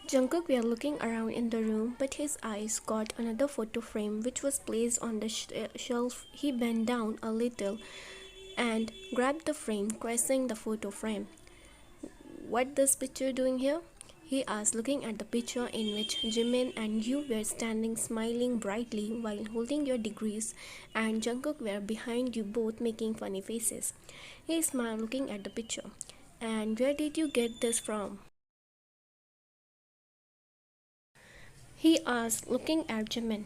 Jungkook were looking around in the room, but his eyes caught another photo frame which was placed on the shelf. He bent down a little and grabbed the frame, caressing the photo frame. "What this picture doing here?" he asked, looking at the picture in which Jimin and you were standing smiling brightly while holding your degrees, and Jungkook were behind you both making funny faces. He smiled, looking at the picture. "And where did you get this from?" he asked, looking at Jimin.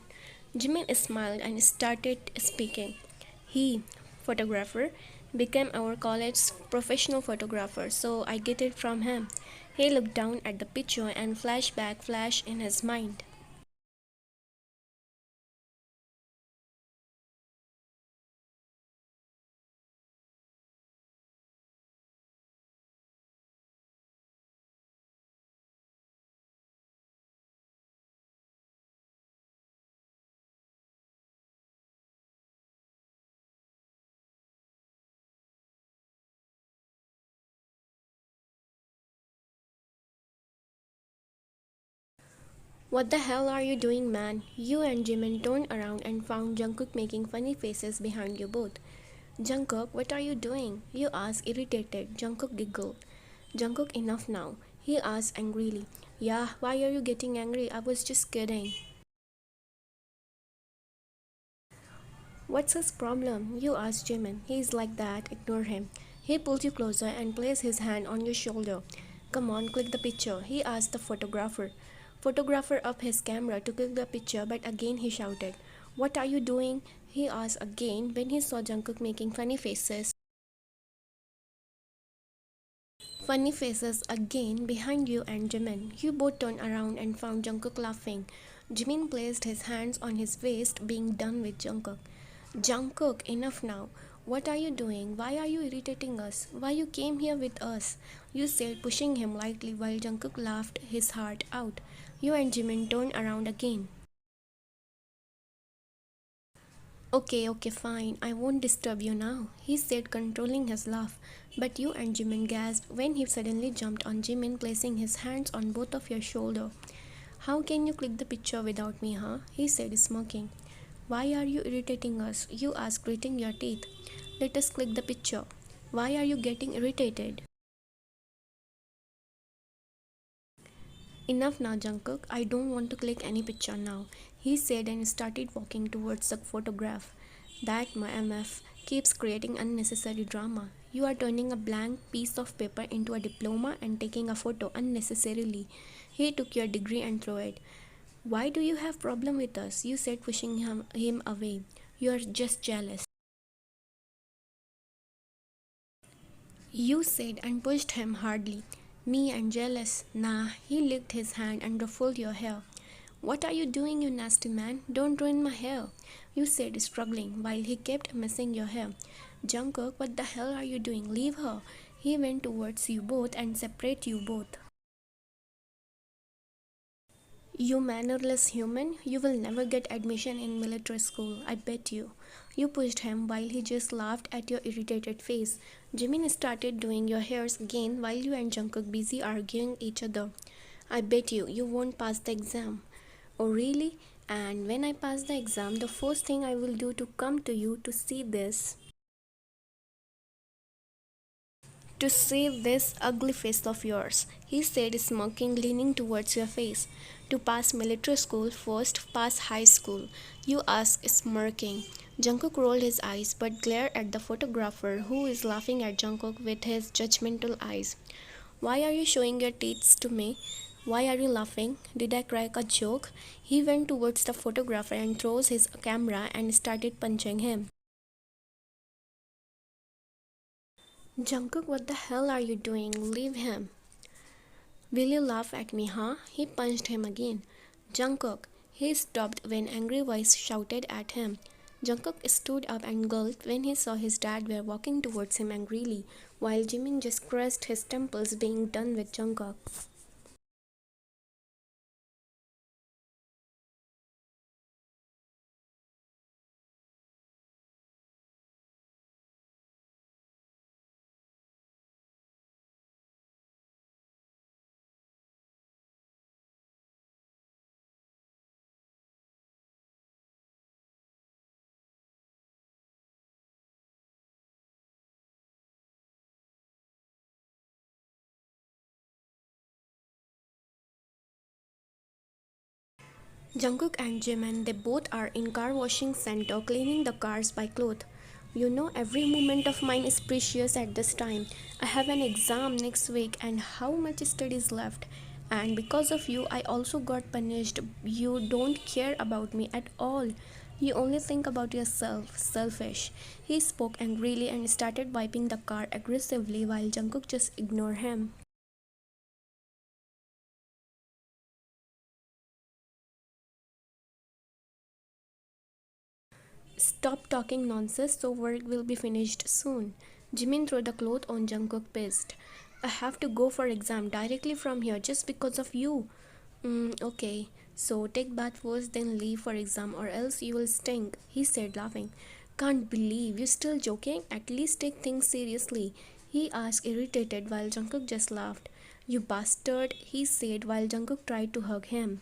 Jimin smiled and started speaking. "He, photographer, became our college's professional photographer, so I get it from him." He looked down at the picture and flashback flashed in his mind. "What the hell are you doing, man?" You and Jimin turned around and found Jungkook making funny faces behind you both. "Jungkook, what are you doing?" you asked, irritated. Jungkook giggled. "Jungkook, enough now," he asked angrily. "Yeah, why are you getting angry? I was just kidding." "What's his problem?" you asked Jimin. "He's like that, ignore him." He pulled you closer and placed his hand on your shoulder. "Come on, click the picture," he asked the photographer up his camera to click the picture, but again he shouted. "What are you doing?" he asked again when he saw Jungkook making funny faces. Funny faces again behind you and Jimin. You both turned around and found Jungkook laughing. Jimin placed his hands on his waist, being done with Jungkook. "Jungkook, enough now. What are you doing? Why are you irritating us? Why you came here with us?" you said, pushing him lightly while Jungkook laughed his heart out. You and Jimin turned around again. Okay, fine. I won't disturb you now," he said, controlling his laugh. But you and Jimin gasped when he suddenly jumped on Jimin, placing his hands on both of your shoulders. "How can you click the picture without me, huh?" he said, smirking. "Why are you irritating us?" you asked, gritting your teeth. "Let us click the picture." "Why are you getting irritated?" "Enough now, Jungkook. I don't want to click any picture now," he said and started walking towards the photograph. "That my MF keeps creating unnecessary drama. You are turning a blank piece of paper into a diploma and taking a photo unnecessarily." He took your degree and threw it. "Why do you have problem with us?" you said, pushing him away. "You are just jealous," you said and pushed him hardly. "Me and jealous? Nah." He licked his hand and ruffled your hair. "What are you doing, you nasty man? Don't ruin my hair," you said, struggling, while he kept messing your hair. "Jungkook, what the hell are you doing? Leave her." He went towards you both and separate you both. "You mannerless human, you will never get admission in military school, I bet you." You pushed him while he just laughed at your irritated face. Jimin started doing your hairs again while you and Jungkook busy arguing each other. "I bet you won't pass the exam." "Oh really? And when I pass the exam, the first thing I will do to come to you to see this. To see this ugly face of yours," he said, smirking, leaning towards your face. "To pass military school first, pass high school," you asked, smirking. Jungkook rolled his eyes but glared at the photographer, who is laughing at Jungkook with his judgmental eyes. "Why are you showing your teeth to me? Why are you laughing? Did I crack a joke?" He went towards the photographer and throws his camera and started punching him. "Jungkook, what the hell are you doing? Leave him." "Will you laugh at me, huh?" He punched him again. "Jungkook." He stopped when angry voice shouted at him. Jungkook stood up and gulped when he saw his dad were walking towards him angrily, while Jimin just crushed his temples, being done with Jungkook. Jungkook and Jimin, they both are in car washing center cleaning the cars by cloth. You know, every moment of mine is precious at this time. I have an exam next week and how much studies left. And because of you, I also got punished. You don't care about me at all. You only think about yourself. Selfish. He spoke angrily and started wiping the car aggressively while Jungkook just ignored him. Stop talking nonsense so work will be finished soon. Jimin threw the cloth on Jungkook pissed. I have to go for exam directly from here just because of you. Okay, so take bath first then leave for exam or else you will stink, he said laughing. Can't believe you're still joking? At least take things seriously, he asked irritated while Jungkook just laughed. You bastard, he said while Jungkook tried to hug him.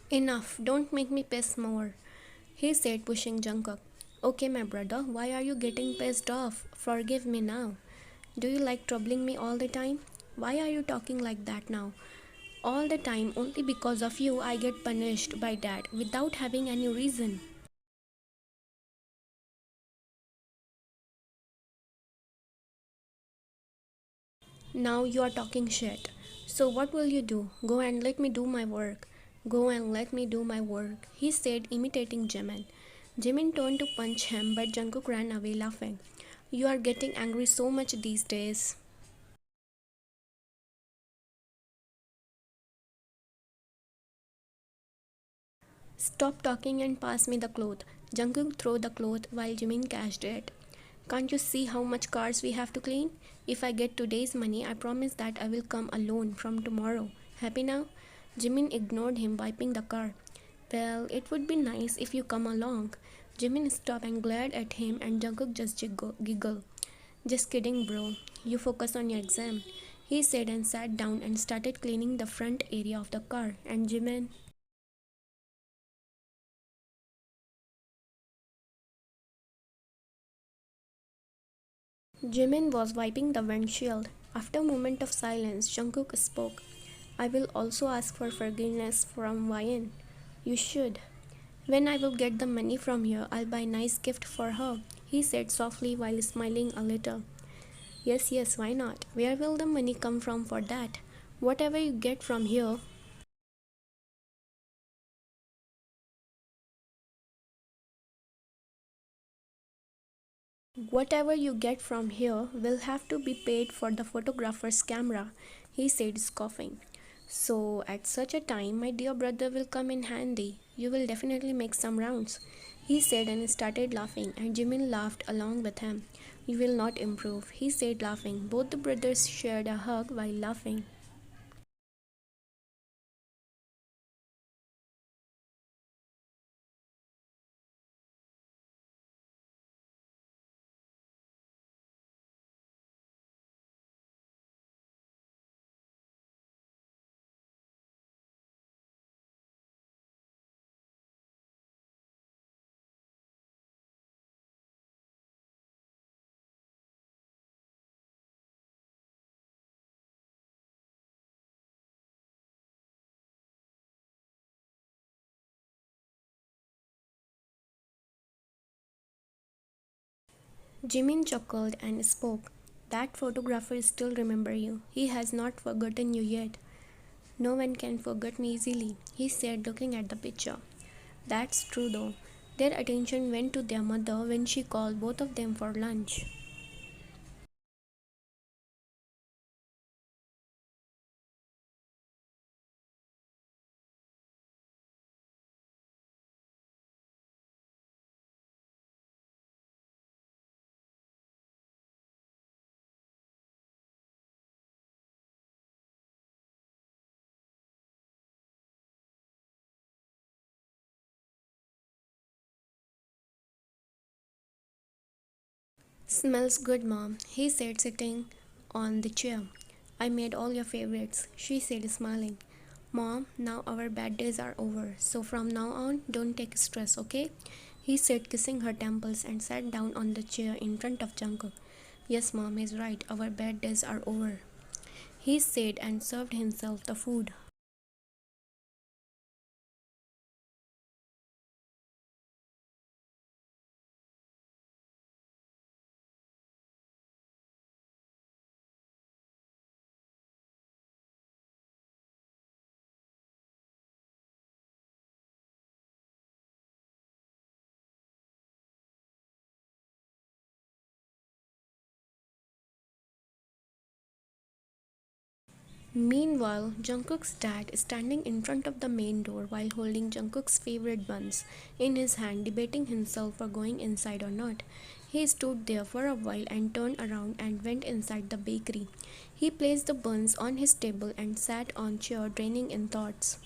Enough, don't make me piss more, he said, pushing Jungkook. Okay, my brother, why are you getting pissed off? Forgive me now. Do you like troubling me all the time? Why are you talking like that now? All the time, only because of you, I get punished by dad without having any reason. Now you are talking shit. So, what will you do? Go and let me do my work. Go and let me do my work, he said, imitating Jimin. Jimin turned to punch him, but Jungkook ran away laughing. You are getting angry so much these days. Stop talking and pass me the cloth. Jungkook threw the cloth while Jimin catched it. Can't you see how much cars we have to clean? If I get today's money, I promise that I will come alone from tomorrow. Happy now? Jimin ignored him, wiping the car. Well, it would be nice if you come along. Jimin stopped and glared at him, and Jungkook just giggled. Just kidding, bro. You focus on your exam, he said and sat down and started cleaning the front area of the car. And Jimin was wiping the windshield. After a moment of silence, Jungkook spoke. I will also ask for forgiveness from Wyan. You should. When I will get the money from here, I'll buy a nice gift for her, he said softly while smiling a little. Yes, yes, why not? Where will the money come from for that? Whatever you get from here, whatever you get from here will have to be paid for the photographer's camera, he said, scoffing. So, at such a time, my dear brother will come in handy. You will definitely make some rounds, he said and started laughing, and Jimin laughed along with him. You will not improve, he said, laughing. Both the brothers shared a hug while laughing. Jimin chuckled and spoke. That photographer still remember you. He has not forgotten you yet. No one can forget me easily, he said, looking at the picture. That's true though. Their attention went to their mother when she called both of them for lunch. Smells good, Mom, he said, sitting on the chair. I made all your favorites, she said, smiling. Mom, now our bad days are over, so from now on, don't take stress, okay? He said, kissing her temples, and sat down on the chair in front of Jungkook. Yes, mom is right. Our bad days are over. He said and served himself the food. Meanwhile, Jungkook's dad is standing in front of the main door while holding Jungkook's favorite buns in his hand, debating himself for going inside or not. He stood there for a while and turned around and went inside the bakery. He placed the buns on his table and sat on chair draining in thoughts.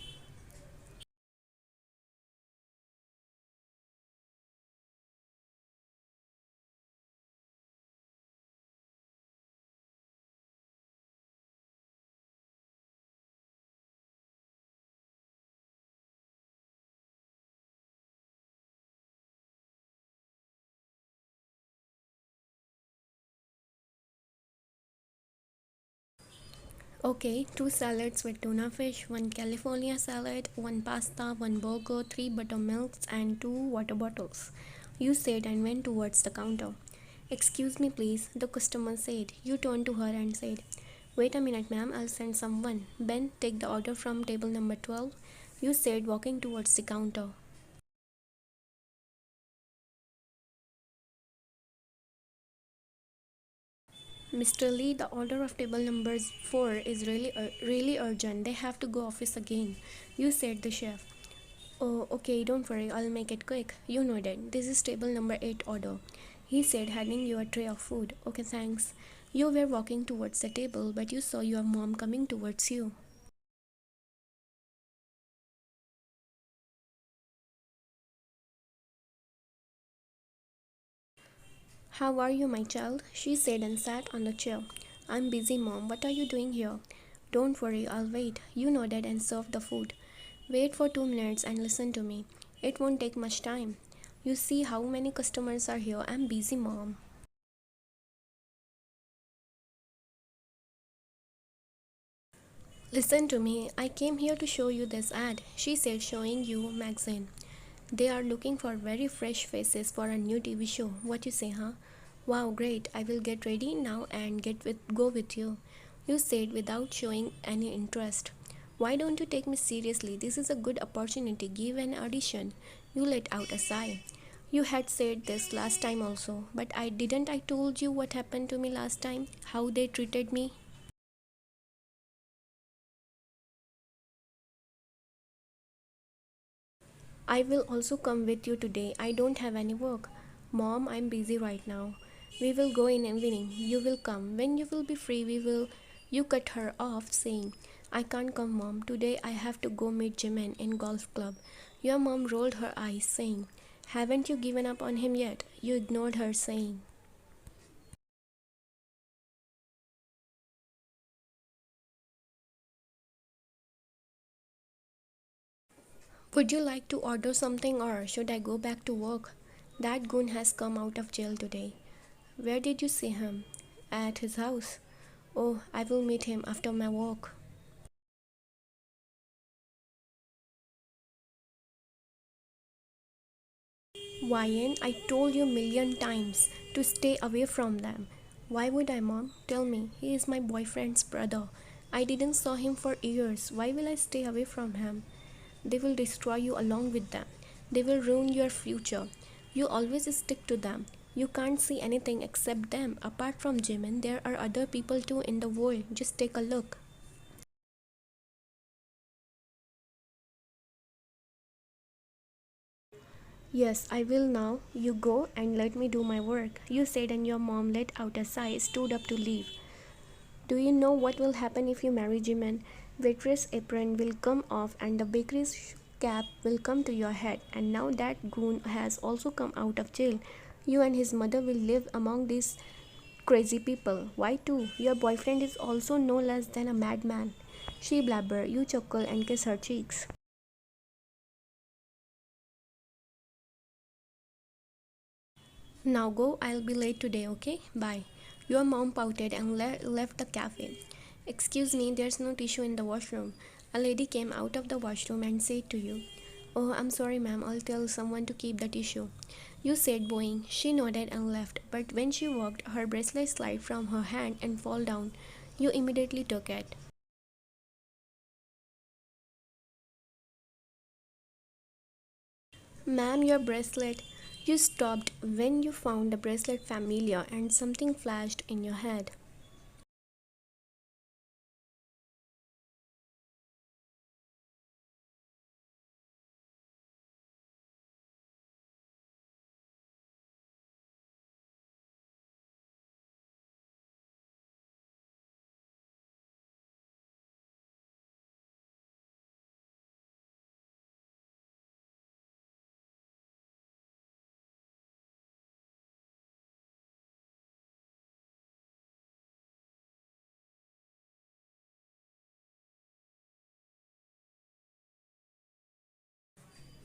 Okay, two salads with tuna fish, one California salad, one pasta, one burger, three buttermilks, and two water bottles. You said and went towards the counter. Excuse me, please, the customer said. You turned to her and said, wait a minute, ma'am, I'll send someone. Ben, take the order from table number 12. You said, walking towards the counter. Mr. Lee, the order of table number 4 is really urgent. They have to go office again. You said the chef. Oh, okay, don't worry, I'll make it quick. You nodded. This is table number 8 order. He said, handing you a tray of food. Okay, thanks. You were walking towards the table, but you saw your mom coming towards you. How are you, my child? She said and sat on the chair. I'm busy, mom. What are you doing here? Don't worry, I'll wait. You nodded and served the food. Wait for 2 minutes and listen to me. It won't take much time. You see how many customers are here. I'm busy, mom. Listen to me, I came here to show you this ad, she said, showing you magazine. They are looking for very fresh faces for a new TV show. What you say, huh? Wow, great. I will get ready now and go with you. You said without showing any interest. Why don't you take me seriously? This is a good opportunity. Give an audition. You let out a sigh. You had said this last time also, but I told you what happened to me last time? How they treated me? I will also come with you today. I don't have any work. Mom, I'm busy right now. We will go in evening. You will come. When you will be free, we will. You cut her off, saying, I can't come, Mom. Today I have to go meet Jimin in golf club. Your mom rolled her eyes, saying, haven't you given up on him yet? You ignored her, saying, would you like to order something or should I go back to work? That goon has come out of jail today. Where did you see him? At his house. Oh, I will meet him after my walk. Wyan, I told you a million times to stay away from them. Why would I, Mom? Tell me. He is my boyfriend's brother. I didn't saw him for years. Why will I stay away from him? They will destroy you along with them. They will ruin your future. You always stick to them. You can't see anything except them. Apart from Jimin, there are other people too in the world. Just take a look. Yes, I will now. You go and let me do my work. You said, and your mom let out a sigh, stood up to leave. Do you know what will happen if you marry Jimin? Waitress apron will come off and the bakery's cap will come to your head. And now that goon has also come out of jail, you and his mother will live among these crazy people. Why too? Your boyfriend is also no less than a madman. She blabber, you chuckle and kiss her cheeks. Now go, I'll be late today, okay? Bye. Your mom pouted and left the cafe. Excuse me, there's no tissue in the washroom. A lady came out of the washroom and said to you, "Oh, I'm sorry, ma'am, I'll tell someone to keep the tissue." You said bowing. She nodded and left, but when she walked, her bracelet slid from her hand and fall down. You immediately took it. Ma'am, your bracelet. You stopped when you found the bracelet familiar and something flashed in your head.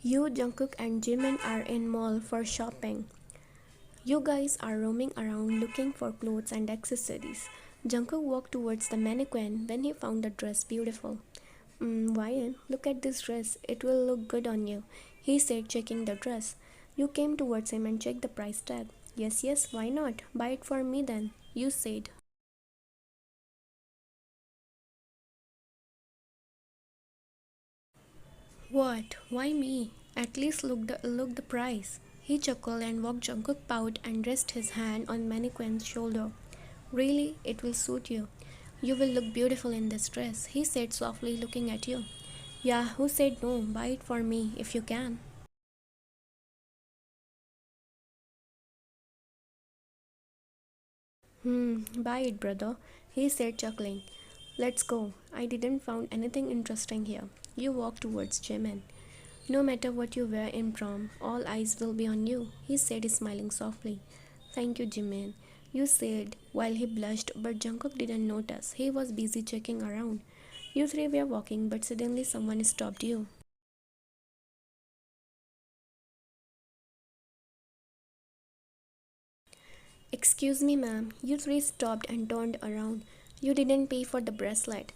You, Jungkook, and Jimin are in mall for shopping. You guys are roaming around looking for clothes and accessories. Jungkook walked towards the mannequin when he found the dress beautiful. Ryan, look at this dress. It will look good on you, he said, checking the dress. You came towards him and checked the price tag. Yes, yes, why not? Buy it for me then, you said. What? Why me? At least look the price. He chuckled and walked Jungkook out and rested his hand on Mannequin's shoulder. Really, it will suit you. You will look beautiful in this dress, he said softly, looking at you. Yeah, who said no? Buy it for me if you can. Buy it, brother, he said, chuckling. Let's go. I didn't found anything interesting here. You walk towards Jimin. No matter what you wear in prom, all eyes will be on you, he said, smiling softly. Thank you, Jimin, you said while he blushed, but Jungkook didn't notice. He was busy checking around. You three were walking, but suddenly someone stopped you. Excuse me, ma'am. You three stopped and turned around. You didn't pay for the bracelet.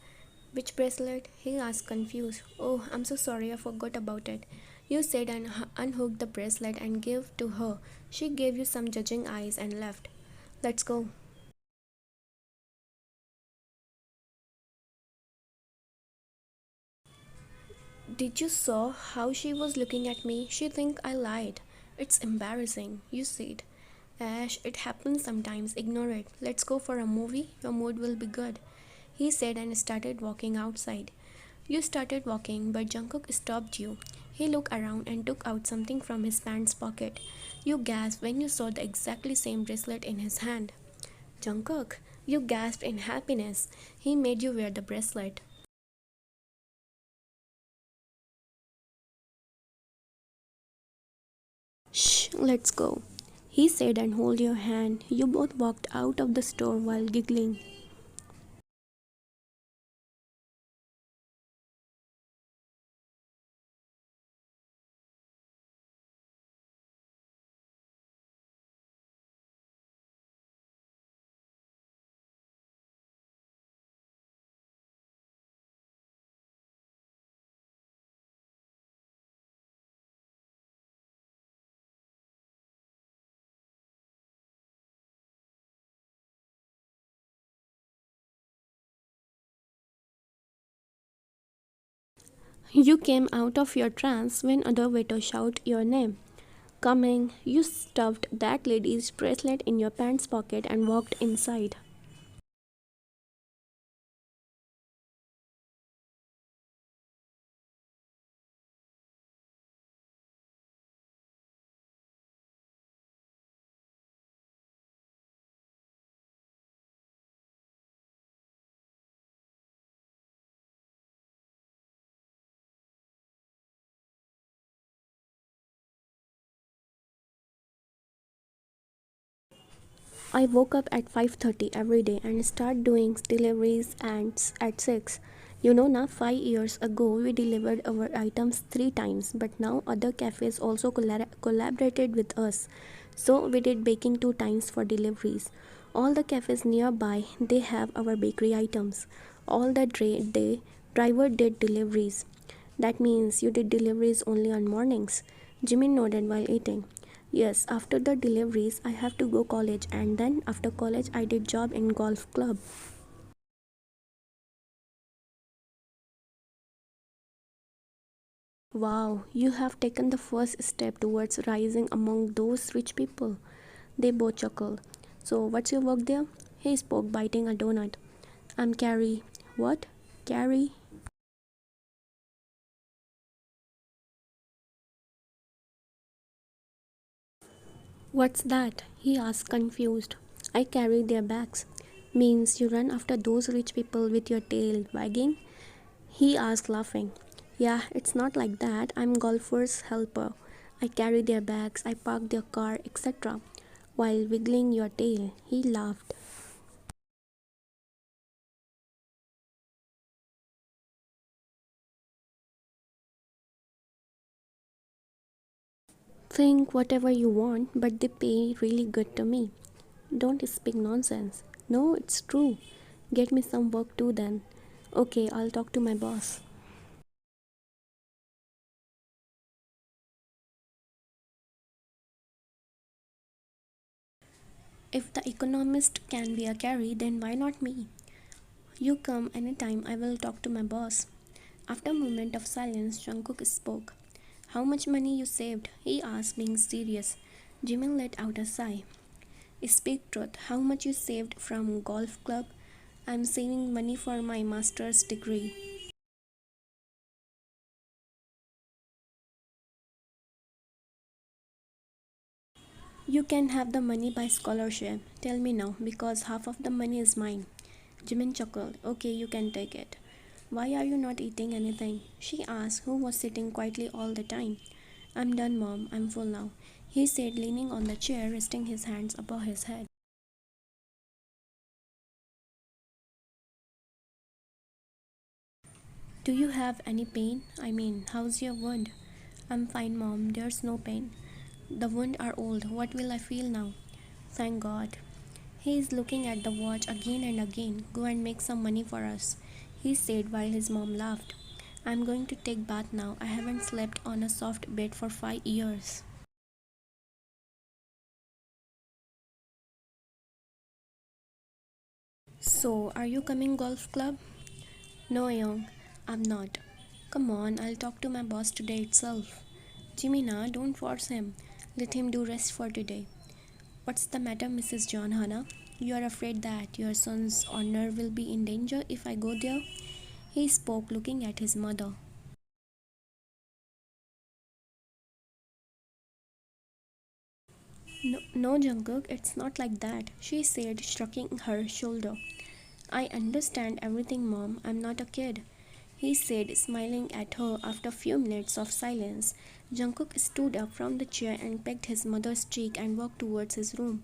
Which bracelet? He asked, confused. Oh, I'm so sorry, I forgot about it. You said and unhooked the bracelet and gave to her. She gave you some judging eyes and left. Let's go. Did you saw how she was looking at me? She think I lied. It's embarrassing, you said. Ash, it happens sometimes. Ignore it. Let's go for a movie. Your mood will be good, he said and started walking outside. You started walking, but Jungkook stopped you. He looked around and took out something from his pants pocket. You gasped when you saw the exactly same bracelet in his hand. Jungkook, you gasped in happiness. He made you wear the bracelet. Shh, let's go, he said and hold your hand. You both walked out of the store while giggling. You came out of your trance when other waiter shouted your name. Coming, you stuffed that lady's bracelet in your pants pocket and walked inside. I woke up at 5:30 every day and start doing deliveries and at 6. You know now 5 years ago we delivered our items 3 times, but now other cafes also collaborated with us. So we did baking 2 times for deliveries. All the cafes nearby, they have our bakery items. All the day, driver did deliveries. That means you did deliveries only on mornings. Jimin nodded while eating. Yes, after the deliveries, I have to go college, and then after college, I did job in golf club. Wow, you have taken the first step towards rising among those rich people. They both chuckled. So, what's your work there? He spoke, biting a donut. I'm Carrie. What? Carrie? What's that? He asked, confused. I carry their bags. Means you run after those rich people with your tail wagging? He asked, laughing. Yeah, it's not like that. I'm golfer's helper. I carry their bags, I park their car, etc. While wiggling your tail, he laughed. Think whatever you want, but they pay really good to me. Don't speak nonsense. No, it's true. Get me some work too then. Okay, I'll talk to my boss. If the economist can be a carry, then why not me? You come anytime, I will talk to my boss. After a moment of silence, Jungkook spoke. How much money you saved? He asked, being serious. Jimin let out a sigh. Speak truth, how much you saved from golf club? I'm saving money for my master's degree. You can have the money by scholarship. Tell me now, because half of the money is mine. Jimin chuckled. Okay, you can take it. Why are you not eating anything? She asked, who was sitting quietly all the time. I'm done, Mom. I'm full now. He said, leaning on the chair, resting his hands above his head. Do you have any pain? I mean, how's your wound? I'm fine, Mom. There's no pain. The wounds are old. What will I feel now? Thank God. He is looking at the watch again and again. Go and make some money for us, he said while his mom laughed. I'm going to take bath now. I haven't slept on a soft bed for 5 years. So, are you coming golf club? No, young, I'm not. Come on, I'll talk to my boss today itself. Jimina, don't force him. Let him do rest for today. What's the matter, Mrs. John Hannah? You are afraid that your son's honor will be in danger if I go there? He spoke, looking at his mother. No, no, Jungkook, it's not like that, she said, shrugging her shoulder. I understand everything, Mom. I'm not a kid, he said, smiling at her after a few minutes of silence. Jungkook stood up from the chair and pecked his mother's cheek and walked towards his room.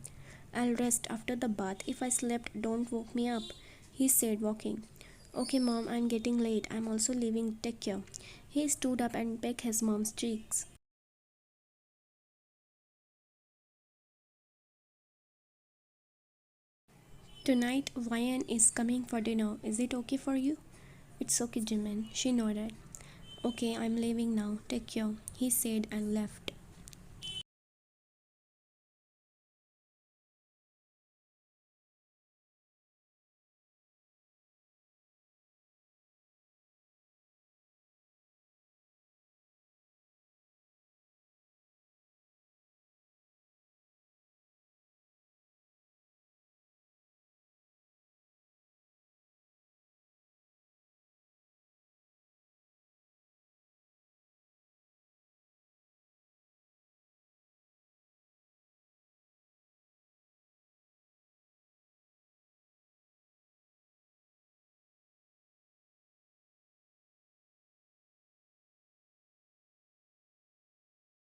I'll rest after the bath. If I slept, don't woke me up, he said, walking. Okay, Mom, I'm getting late. I'm also leaving. Take care. He stood up and pecked his mom's cheeks. Tonight, Ryan is coming for dinner. Is it okay for you? It's okay, Jimin. She nodded. Okay, I'm leaving now. Take care, he said and left.